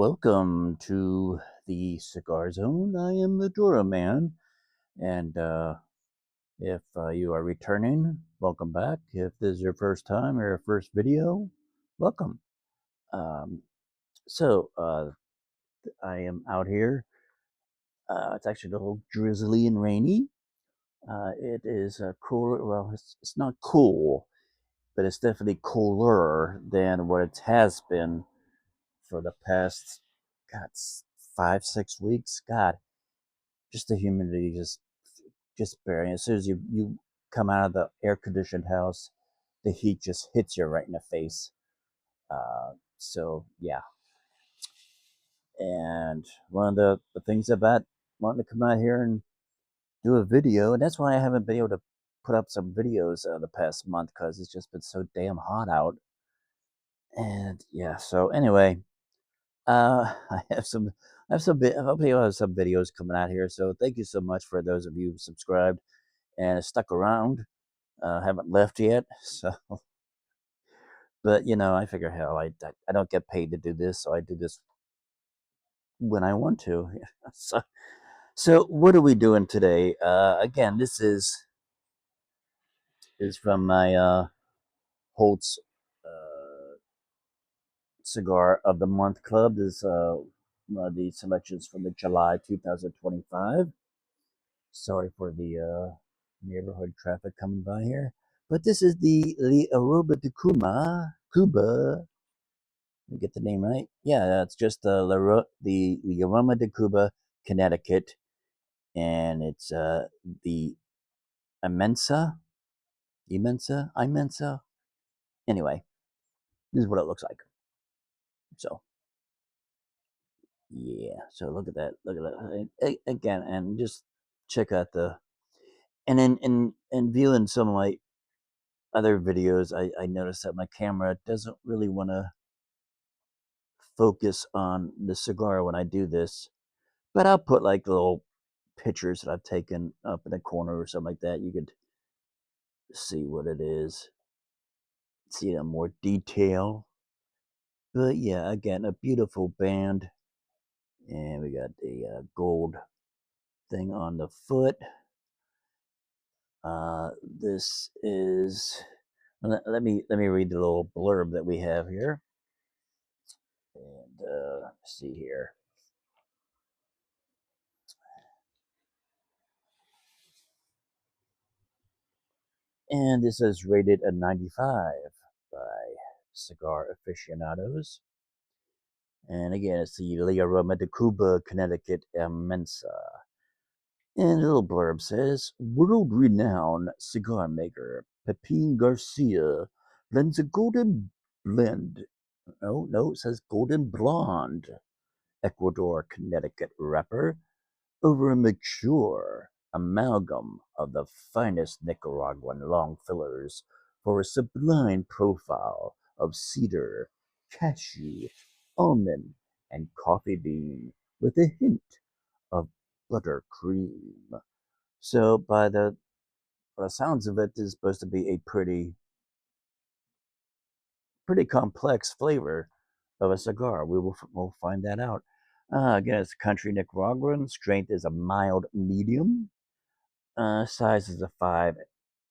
Welcome to the Cigar Zone. I am Maduro Man, and if you are returning, welcome back. If this is your first time or your first video, welcome. Um, so I am out here. It's actually a little drizzly and rainy. It is cooler. Well, it's not cool, but it's definitely cooler than what it has been for the past, God, 5, 6 weeks. God, just the humidity just bearing. As soon as you come out of the air conditioned house, the heat just hits you right in the face. So yeah, and one of the things about wanting to come out here and do a video, and that's why I haven't been able to put up some videos the past month because it's just been so damn hot out. And yeah, so anyway, I have some. Hopefully, I'll have some videos coming out here. So thank you so much for those of you who subscribed and stuck around. Haven't left yet, so. But I figure, hell, I don't get paid to do this, so I do this when I want to. So what are we doing today? Again, this is from my Holtz uh, Cigar of the Month Club. This is one of the selections from the July 2025. Sorry for the neighborhood traffic coming by here. But this is the Aroma de Cuba. Let me get the name right. Yeah, that's just the Aroma de Cuba Connecticut, and it's the Immensa. Anyway, this is what it looks like. So yeah, so look at that. Look at that again, and just check out and then in viewing some of my other videos, I noticed that my camera doesn't really want to focus on the cigar when I do this, but I'll put like little pictures that I've taken up in the corner or something like that. You could see what it is, see it in more detail. But yeah, again, a beautiful band, and we got the gold thing on the foot. This is let me read the little blurb that we have here, and see here. And this is rated a 95 by cigar aficionados. And again, it's the Aroma de Cuba Connecticut Immensa. And the little blurb says, world-renowned cigar maker Pepin Garcia blends a golden blend. No, it says golden blonde Ecuador Connecticut wrapper over a mature amalgam of the finest Nicaraguan long fillers for a sublime profile of cedar, cashew, almond, and coffee bean with a hint of buttercream. So, by the sounds of it, this is supposed to be a pretty complex flavor of a cigar. We'll find that out. Again, it's country Nicaraguan. Strength is a mild medium. Size is a 5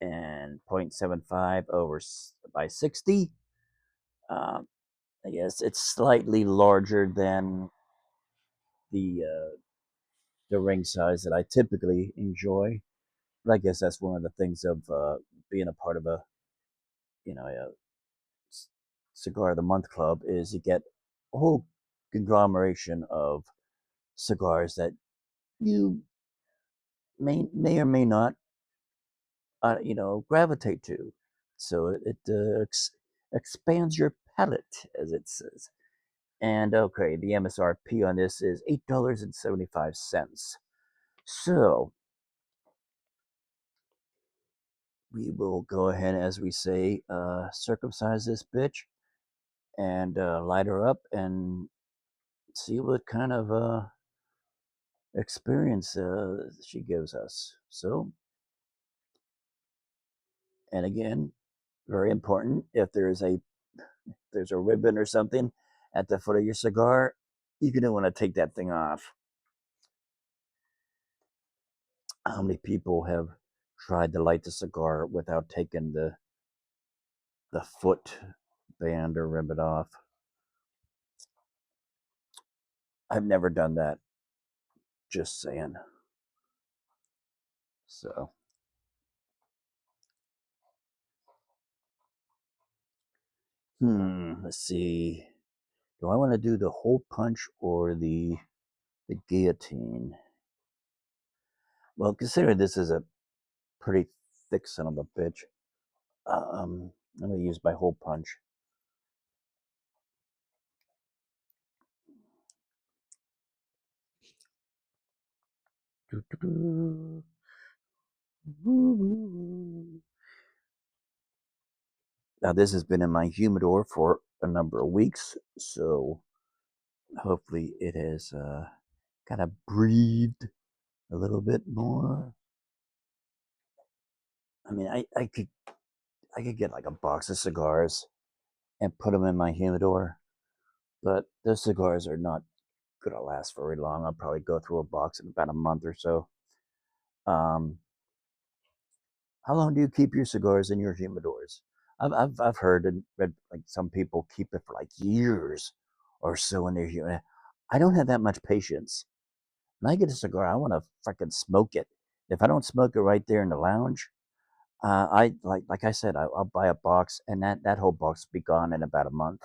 and 0.75 over by 60. Um, I guess it's slightly larger than the uh, the ring size that I typically enjoy. But I guess that's one of the things of being a part of a cigar of the month club is you get a whole conglomeration of cigars that you may or may not gravitate to. So it expands your palate, as it says. And okay, the MSRP on this is $8.75. So we will go ahead, as we say, circumcise this bitch and light her up and see what kind of experience she gives us. So, and again, very important, if there's a ribbon or something at the foot of your cigar, you're gonna want to take that thing off. How many people have tried to light the cigar without taking the foot band or ribbon off? I've never done that. Just saying. So, let's see. Do I want to do the hole punch or the guillotine? Well, considering this is a pretty thick son of a bitch, I'm gonna use my hole punch. Now this has been in my humidor for a number of weeks, so hopefully it has kind of breathed a little bit more. I mean, I could get like a box of cigars and put them in my humidor, but those cigars are not gonna last very long. I'll probably go through a box in about a month or so. Um, how long do you keep your cigars in your humidors? I've heard and read like some people keep it for like years or so in their humidor. I don't have that much patience. When I get a cigar, I want to freaking smoke it. If I don't smoke it right there in the lounge, I like I said, I'll buy a box, and that whole box will be gone in about a month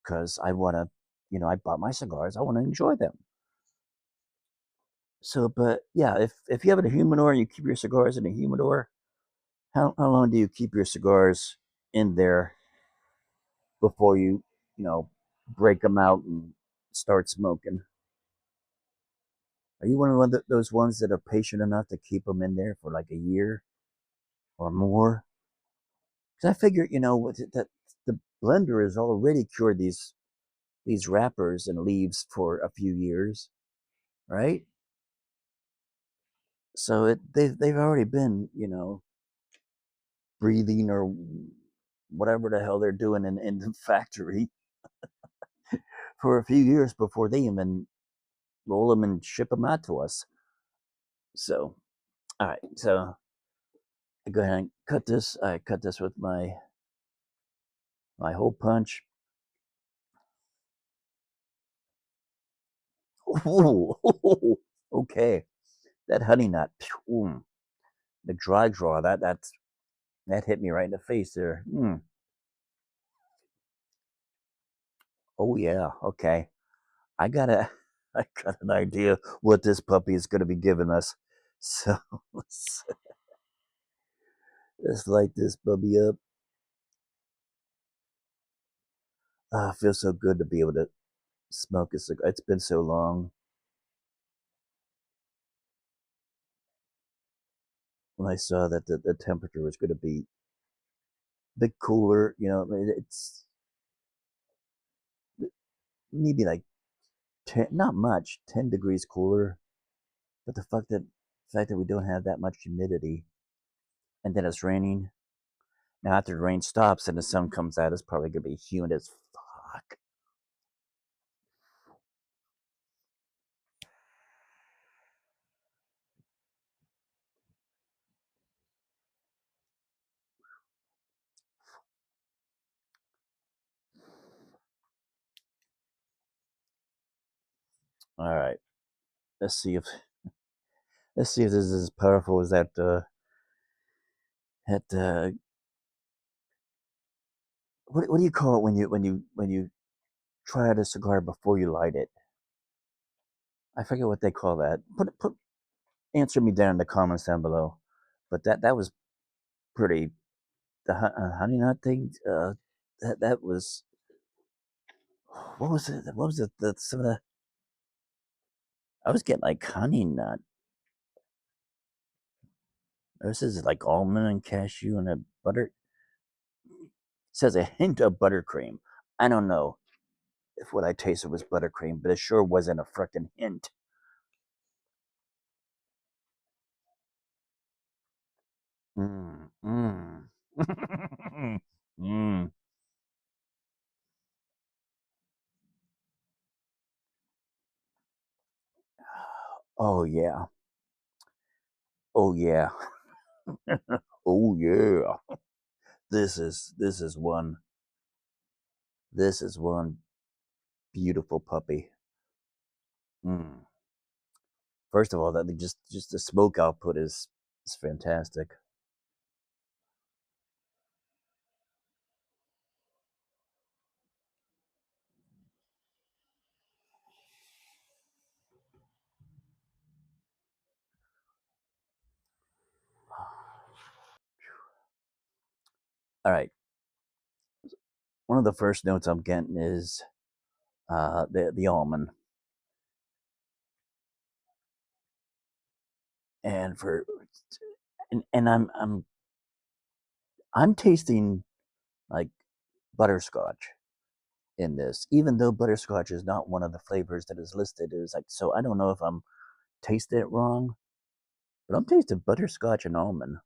because I want to, I bought my cigars. I want to enjoy them. So, but yeah, if you have a humidor and you keep your cigars in a humidor, how long do you keep your cigars in there before you know, break them out and start smoking? Are you one of those ones that are patient enough to keep them in there for like a year or more? Because I figure, that the blender has already cured these wrappers and leaves for a few years, right? So they've already been, breathing or whatever the hell they're doing in the factory for a few years before they even roll them and ship them out to us. So, all right, so I go ahead and cut this. I cut this with my hole punch. Ooh, okay, that honey nut, the dry draw, that hit me right in the face there. Oh yeah, okay. I got a, I got an idea what this puppy is going to be giving us. So let's light this puppy up. Ah, it feels so good to be able to smoke a cigar. It's been so long. When I saw that the temperature was going to be a bit cooler, it's maybe like 10, not much, 10 degrees cooler. But the fact that we don't have that much humidity, and then it's raining. Now after the rain stops and the sun comes out, it's probably gonna be humid as fuck. All right, let's see if let's see if this is as powerful as that what do you call it when you try out a cigar before you light it? I forget what they call that. Put answer me down in the comments down below. But that was pretty the honey nut thing. That was what was it? What was it? Some of the I was getting like honey nut. This is like almond and cashew and a butter. It says a hint of buttercream. I don't know if what I tasted was buttercream, but it sure wasn't a frickin' hint. Mm, mm. mm. Oh yeah. Oh yeah. Oh yeah. This is one beautiful puppy. Mm. First of all, that just the smoke output is fantastic. All right, one of the first notes I'm getting is the almond, and for and I'm tasting like butterscotch in this, even though butterscotch is not one of the flavors that is listed. It was like, so I don't know if I'm tasting it wrong, but I'm tasting butterscotch and almond.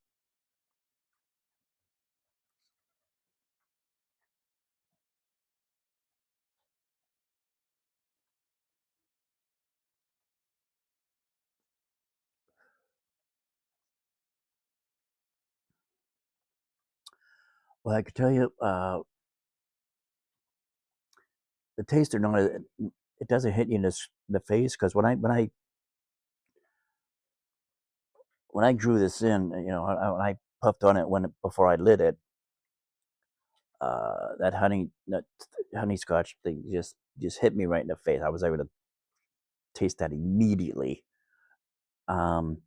Well, I could tell you, the taste or not, it doesn't hit you in the face because when I drew this in, when I puffed on it before I lit it, that honey scotch thing just hit me right in the face. I was able to taste that immediately. Um,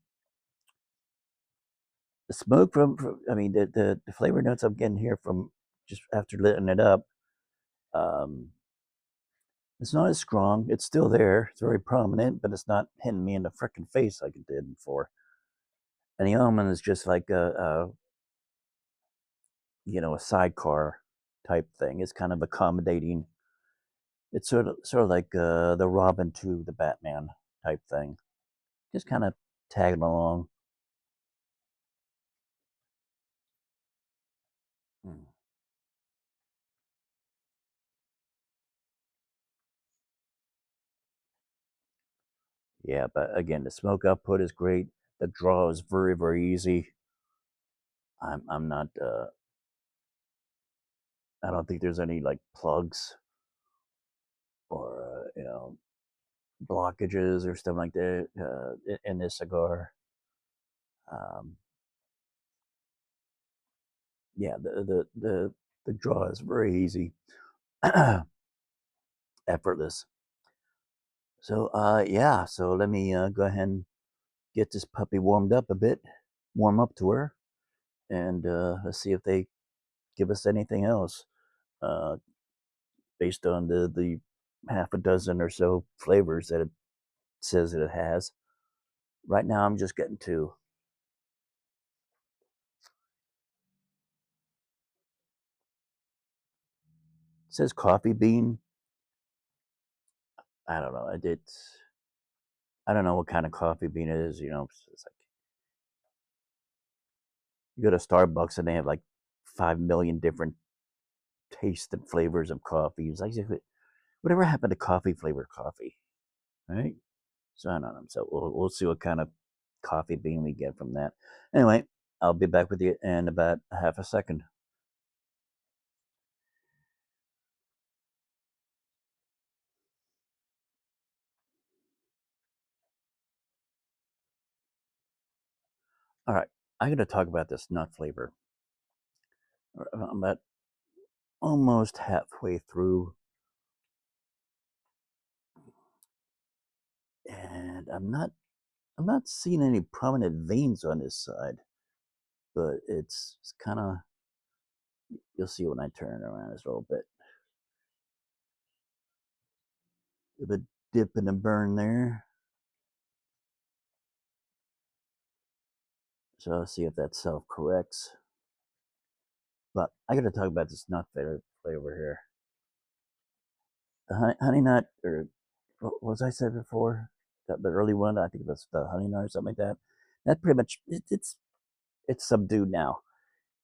the smoke from I mean the flavor notes I'm getting here from just after lighting it up, um, it's not as strong. It's still there. It's very prominent, but it's not hitting me in the freaking face like it did before. And the almond is just like a sidecar type thing. It's kind of accommodating. It's sort of like the Robin to the Batman type thing. Just kind of tagging along. Mm. Yeah, but again, the smoke output is great. The draw is very very easy. I'm not. I don't think there's any like plugs or blockages or stuff like that in this cigar. Um, yeah, the draw is very easy, effortless. So yeah, so let me go ahead and get this puppy warmed up a bit, warm up to her, and let's see if they give us anything else uh, based on the half a dozen or so flavors that it says that it has. Right now, I'm just getting two. It says coffee bean. I don't know. I don't know what kind of coffee bean it is. It's like you go to Starbucks and they have like 5 million different tastes and flavors of coffee. It's like whatever happened to coffee flavored coffee, right? So I don't know. So we'll see what kind of coffee bean we get from that. Anyway, I'll be back with you in about half a second. All right, I got to talk about this nut flavor. I'm about almost halfway through, and I'm not seeing any prominent veins on this side, but it's kind of you'll see when I turn it around just a little bit. A bit dip and a burn there. So I'll see if that self corrects. But I got to talk about this nut flavor here. The honey nut, or what was I said before? The early one, I think it was the honey nut or something like that. That pretty much it's subdued now.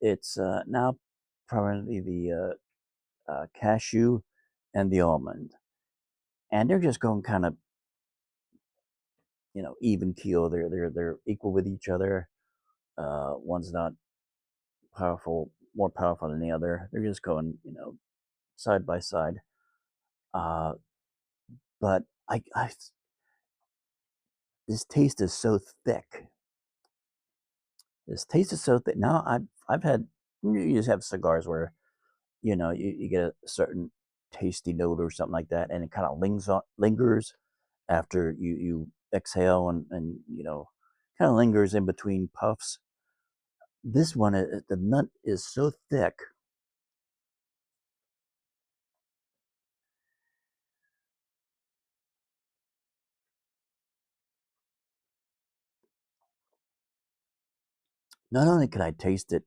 It's now primarily the cashew and the almond, and they're just going kind of even keel. They're equal with each other. One's not more powerful than the other. They're just going, side by side. Uh, but this taste is so thick. This taste is so thick. Now I've had, you just have cigars where you get a certain tasty note or something like that, and it kind of lingers after you exhale, and kind of lingers in between puffs. This one, the nut is so thick. Not only can I taste it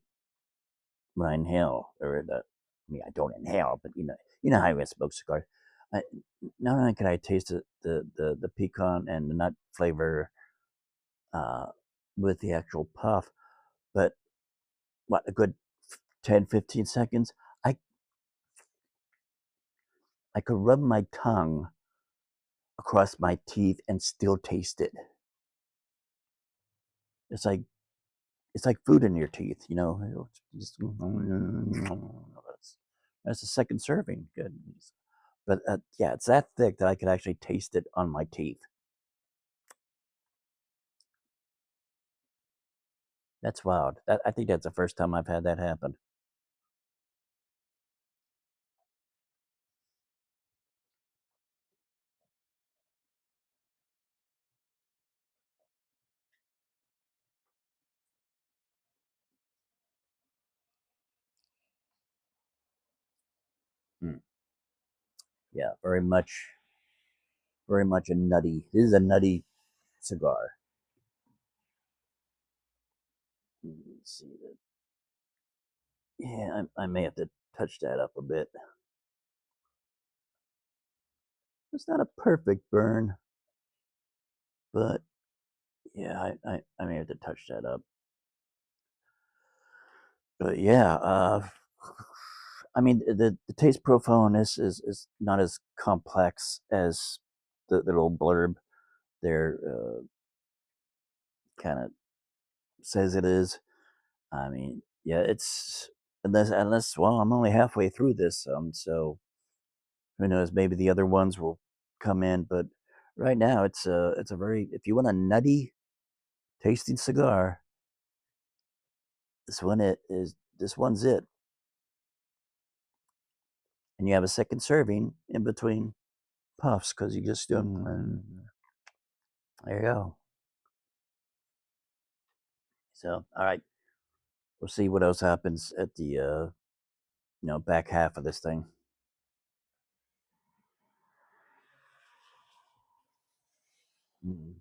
when I inhale, I mean, I don't inhale, but you know how I smoke cigars. I, Not only can I taste the pecan and the nut flavor uh, with the actual puff, but what, a good 10, 15 seconds, I I could rub my tongue across my teeth and still taste it. It's like it's like food in your teeth, Just, that's the second serving. Good, but yeah, it's that thick that I could actually taste it on my teeth. That's wild. I think that's the first time I've had that happen. Mm. Yeah, very much a nutty. This is a nutty cigar. Let's see. Yeah, I may have to touch that up a bit. It's not a perfect burn, but yeah, I may have to touch that up. But yeah, I mean, the taste profile on this is not as complex as the little blurb there kind of says it is. I mean, yeah, it's unless well, I'm only halfway through this, so who knows? Maybe the other ones will come in, but right now it's a very, if you want a nutty tasting cigar, this one's it, and you have a second serving in between puffs because you just there you go. So all right, we'll see what else happens at the back half of this thing. Mm.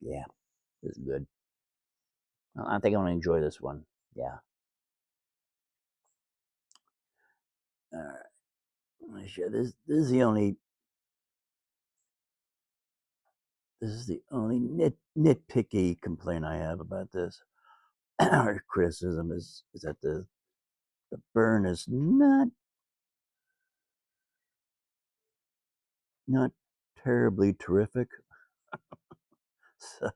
Yeah, this is good. I think I'm gonna enjoy this one. Yeah. All right. Let me share this. This is the only nitpicky complaint I have about this, or criticism is that the burn is not terribly terrific. So,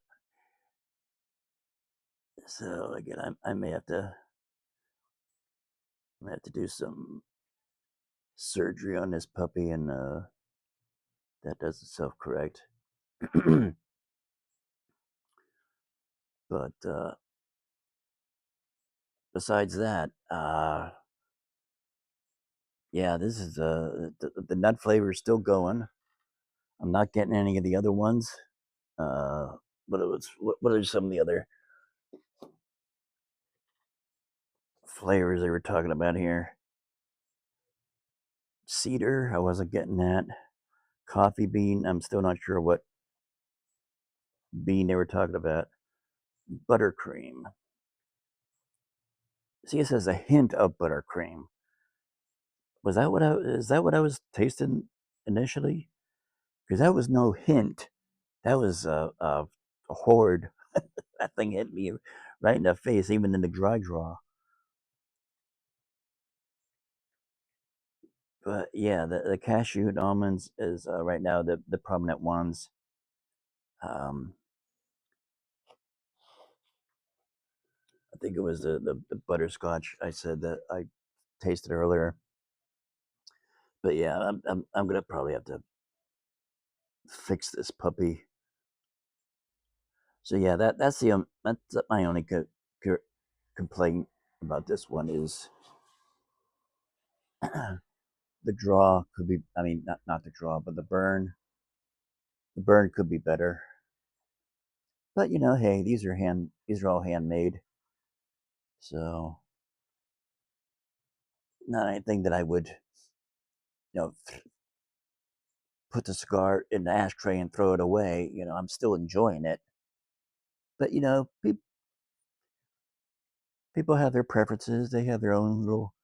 so again, I may have to do some surgery on this puppy, and that does itself correct. But besides that, yeah, this is the nut flavor is still going. I'm not getting any of the other ones. Uh, what are some of the other flavors they were talking about here? Cedar, I wasn't getting that. Coffee bean, I'm still not sure what bean they were talking about. Buttercream. See, it says a hint of buttercream. Is that what I was tasting initially? Because that was no hint. That was a horde. That thing hit me right in the face, even in the dry draw. But yeah, the cashew and almonds is right now the prominent ones. Um, I think it was the butterscotch I said that I tasted earlier. But yeah, I'm gonna probably have to fix this puppy. So yeah, that's my only complaint about this one is the draw could be. I mean, not the draw, but the burn. The burn could be better. But you know, hey, these are all handmade, so not anything that I would you know put the cigar in the ashtray and throw it away. You know, I'm still enjoying it. But you know, people have their preferences. They have their own little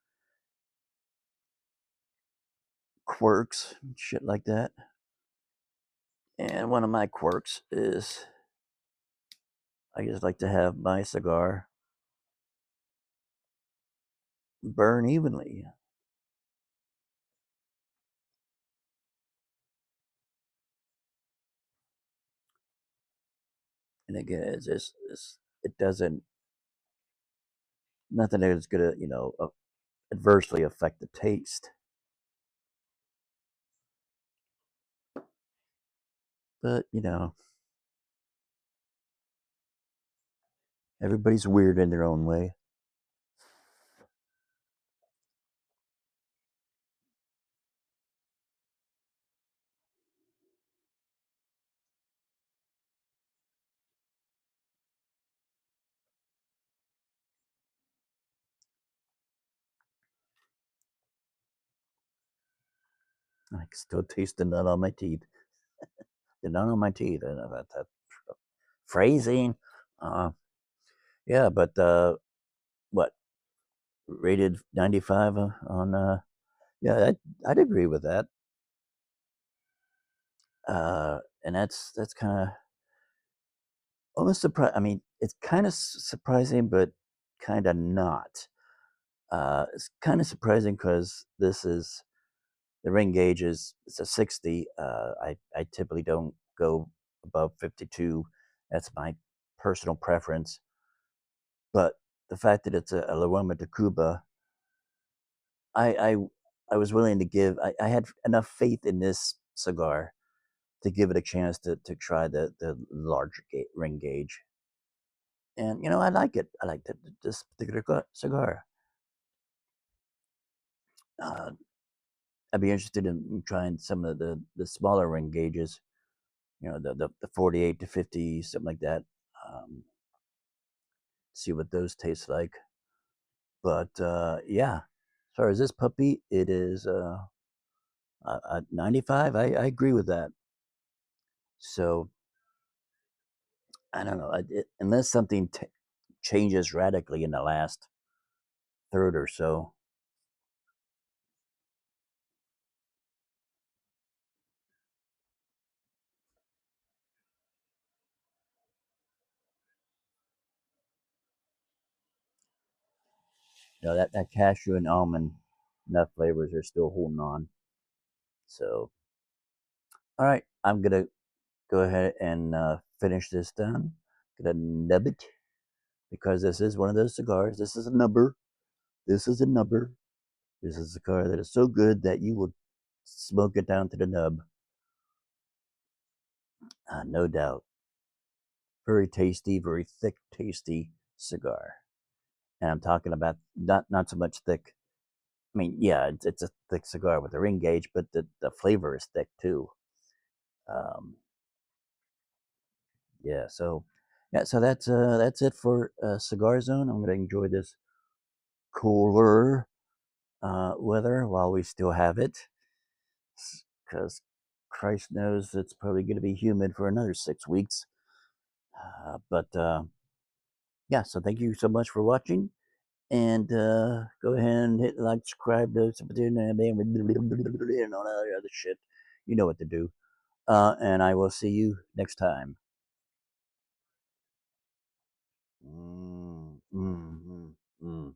quirks, shit like that. And one of my quirks is I just like to have my cigar burn evenly. And again, it doesn't nothing that is gonna adversely affect the taste. But you know, everybody's weird in their own way. I can still taste the nut on my teeth. The nut on my teeth. I know that phrasing. Uh, yeah, but what rated 95 on? Yeah, I'd agree with that. And that's kind of almost surprising. I mean, it's kind of surprising, but kind of not. It's kind of surprising because this is the ring gauge is it's a 60. I typically don't go above 52. That's my personal preference. But the fact that it's a Aroma de Cuba, I, I I was willing to give. I had enough faith in this cigar to give it a chance to try the larger ring gauge. And you know, I like it. I like this particular cigar. Uh, I'd be interested in trying some of the smaller ring gauges. You know, the 48 to 50, something like that. Um, see what those taste like. But yeah, as far as this puppy, it is 95. I agree with that. So I don't know. Unless something changes radically in the last third or so, you know, that cashew and almond nut flavors are still holding on. So, all right, I'm gonna go ahead and finish this down. Gonna nub it because this is one of those cigars. This is a number. This is a number. This is a cigar that is so good that you will smoke it down to the nub, no doubt. Very tasty, very thick, tasty cigar. And I'm talking about not so much thick. I mean, yeah, it's a thick cigar with a ring gauge, but the flavor is thick too. Um, yeah, so that's it for Cigar Zone. I'm gonna enjoy this cooler weather while we still have it, because Christ knows it's probably going to be humid for another 6 weeks. But yeah, so thank you so much for watching. And go ahead and hit like, subscribe, and all that other shit. You know what to do. And I will see you next time. Mm, mm, mm, mm.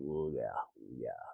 Oh, yeah, yeah.